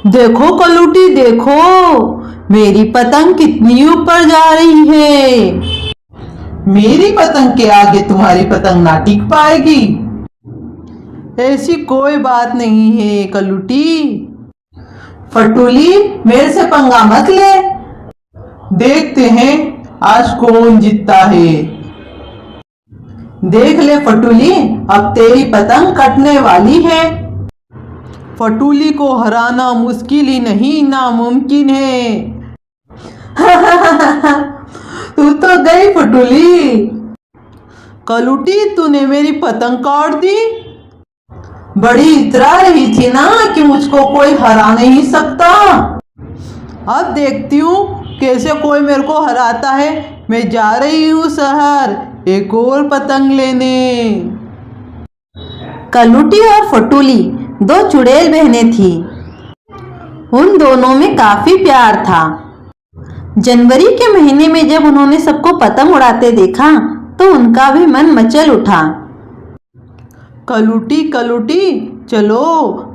देखो कलूटी देखो, मेरी पतंग कितनी ऊपर जा रही है। मेरी पतंग के आगे तुम्हारी पतंग ना टिक पाएगी। ऐसी कोई बात नहीं है कलूटी। फटूली, मेरे से पंगा मत ले। देखते हैं आज कौन जीतता है। देख ले फटूली, अब तेरी पतंग कटने वाली है। फटूली को हराना मुश्किल ही नहीं नामुमकिन है। तू तो गई फटूली। कलूटी तूने मेरी पतंग काट दी। बड़ी इतरा रही थी ना कि मुझको कोई हरा नहीं सकता। अब देखती हूँ कैसे कोई मेरे को हराता है। मैं जा रही हूँ शहर एक और पतंग लेने। कलूटी और फटूली दो चुड़ैल बहनें थी। उन दोनों में काफी प्यार था। जनवरी के महीने में जब उन्होंने सबको पतंग उड़ाते देखा तो उनका भी मन मचल उठा। कलूटी कलूटी चलो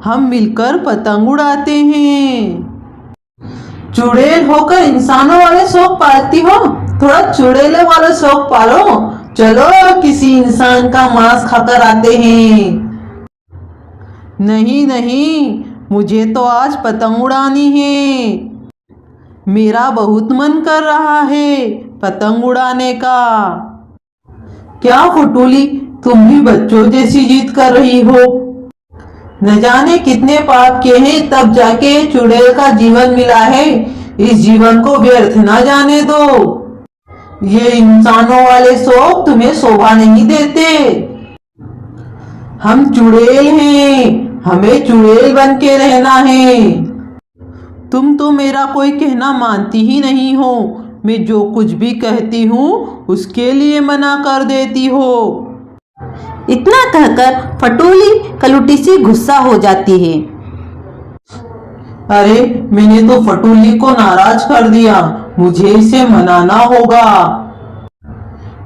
हम मिलकर पतंग उड़ाते हैं। चुड़ैल होकर इंसानों वाले शौक पालती हो, थोड़ा चुड़ैले वाले शौक पालो। चलो किसी इंसान का मांस खाकर आते हैं। नहीं नहीं, मुझे तो आज पतंग उड़ानी है। मेरा बहुत मन कर रहा है पतंग उड़ाने का। क्या फटूली, तुम भी बच्चों जैसी जिद कर रही हो। न जाने कितने पाप किए हैं तब जाके चुड़ैल का जीवन मिला है। इस जीवन को व्यर्थ ना जाने दो। ये इंसानों वाले शौक तुम्हें शोभा नहीं देते। हम चुड़ैल हैं, हमें चुड़ैल बन के रहना है। तुम तो मेरा कोई कहना मानती ही नहीं हो। मैं जो कुछ भी कहती हूँ उसके लिए मना कर देती हो। इतना कहकर फटूली कलूटी से गुस्सा हो जाती है। अरे मैंने तो फटूली को नाराज कर दिया, मुझे इसे मनाना होगा।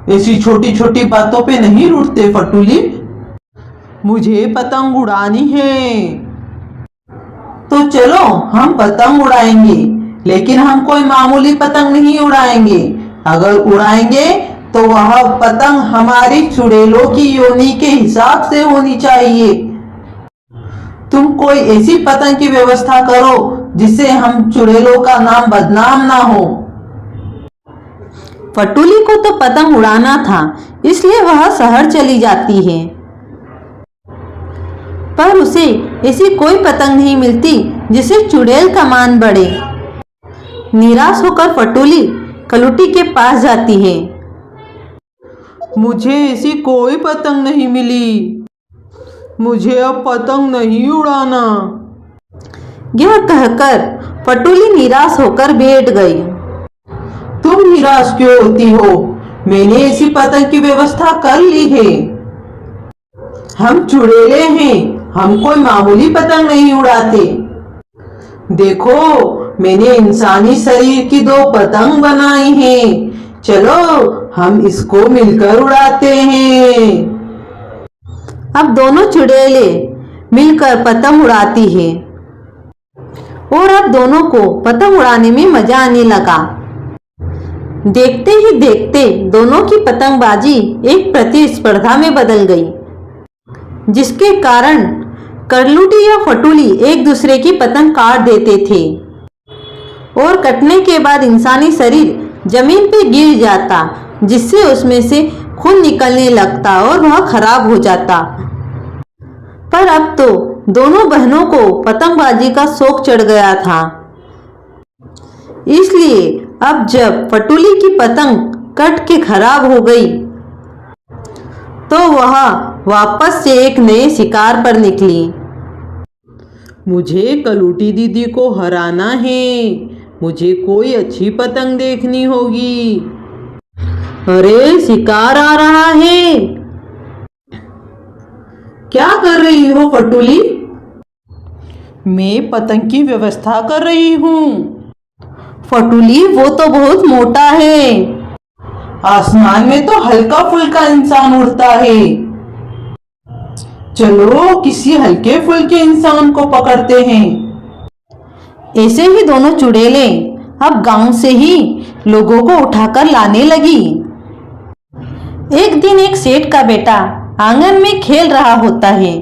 ऐसी छोटी छोटी बातों पे नहीं रूठते फटूली। मुझे पतंग उड़ानी है। तो चलो हम पतंग उड़ाएंगे, लेकिन हम कोई मामूली पतंग नहीं उड़ाएंगे। अगर उड़ाएंगे तो वह पतंग हमारी चुड़ैलों की योनि के हिसाब से होनी चाहिए। तुम कोई ऐसी पतंग की व्यवस्था करो जिससे हम चुड़ैलों का नाम बदनाम ना हो। फटूली को तो पतंग उड़ाना था, इसलिए वह शहर चली जाती है। पर उसे ऐसी कोई पतंग नहीं मिलती जिसे चुड़ैल का मान बढ़े। निराश होकर फटूली कलूटी के पास जाती है। मुझे ऐसी कोई पतंग नहीं मिली। मुझे अब पतंग नहीं उड़ाना। यह कहकर फटूली निराश होकर बैठ गई। तुम निराश क्यों होती हो? मैंने ऐसी पतंग की व्यवस्था कर ली है। हम चुड़ैले हैं, हम कोई मामूली पतंग नहीं उड़ाते। देखो मैंने इंसानी शरीर की दो पतंग बनाई हैं। चलो हम इसको मिलकर उड़ाते हैं। अब दोनों चुड़ैले मिलकर पतंग उड़ाती है और अब दोनों को पतंग उड़ाने में मजा आने लगा। देखते ही देखते दोनों की पतंगबाजी एक प्रतिस्पर्धा में बदल गई, जिसके कारण कलूटी या फटूली एक दूसरे की पतंग काट देते थे और कटने के बाद इंसानी शरीर जमीन पे गिर जाता, जिससे उसमें से खून निकलने लगता और वह खराब हो जाता। पर अब तो दोनों बहनों को पतंगबाजी का शौक चढ़ गया था, इसलिए अब जब फटूली की पतंग कट के खराब हो गई तो वह वापस से एक नए शिकार पर निकली। मुझे कलूटी दीदी को हराना है। मुझे कोई अच्छी पतंग देखनी होगी। अरे शिकार आ रहा है। क्या कर रही हो फटूली? मैं पतंग की व्यवस्था कर रही हूँ। फटूली वो तो बहुत मोटा है। आसमान में तो हल्का फुल्का इंसान उड़ता है। चलो किसी हल्के फुल्के इंसान को पकड़ते हैं। ऐसे ही दोनों चुड़ैले अब गांव से ही लोगों को उठाकर लाने लगी। एक दिन एक सेठ का बेटा आंगन में खेल रहा होता है।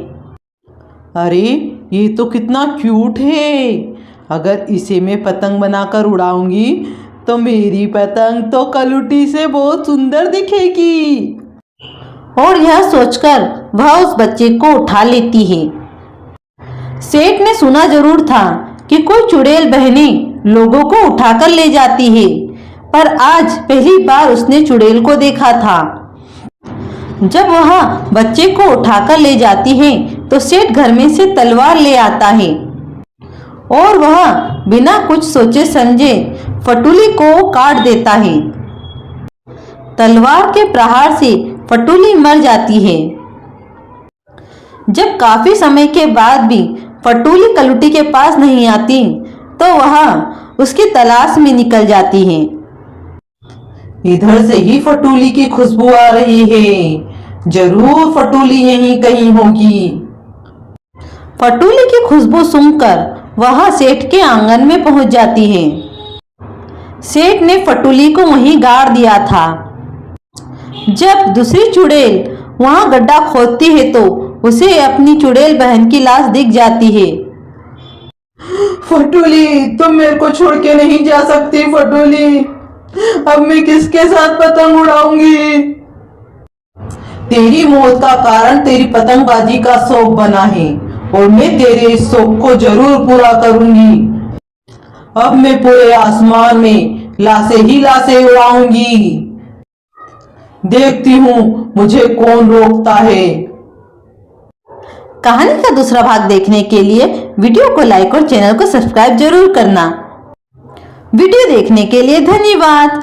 अरे ये तो कितना क्यूट है, अगर इसे मैं पतंग बनाकर उड़ाऊंगी तो मेरी पतंग तो कलुटी से बहुत सुंदर दिखेगी। और यह सोचकर वह उस बच्चे को उठा लेती है। सेठ ने सुना जरूर था कि कोई चुड़ैल बहनें लोगों को उठाकर ले जाती है, पर आज पहली बार उसने चुड़ैल को देखा था। जब वह बच्चे को उठाकर ले जाती है तो सेठ घर में से तलवार ले आता है और वह बिना कुछ सोचे समझे फटूली को काट देता है। तलवार के प्रहार से फटूली मर जाती है। जब काफी समय के बाद भी फटूली कलुटी के पास नहीं आती तो वह उसकी तलाश में निकल जाती है। इधर से ही फटूली की खुशबू आ रही है, जरूर फटूली यहीं कहीं होगी। फटूली की खुशबू सुनकर वह सेठ के आंगन में पहुंच जाती है। सेठ ने फटूली को वहीं गाड़ दिया था। जब दूसरी चुड़ैल वहां गड्ढा खोदती है तो उसे अपनी चुड़ैल बहन की लाश दिख जाती है। फटूली, तुम मेरे को छोड़ के नहीं जा सकती फटूली, अब मैं किसके साथ पतंग उड़ाऊंगी? तेरी मौत का कारण तेरी पतंगबाजी का शौक बना है और मैं तेरे इस शौक को जरूर पूरा करूंगी। अब मैं पूरे आसमान में लाशें ही लाशें उड़ाऊंगी। देखती हूँ मुझे कौन रोकता है। कहानी का दूसरा भाग देखने के लिए वीडियो को लाइक और चैनल को सब्सक्राइब जरूर करना। वीडियो देखने के लिए धन्यवाद।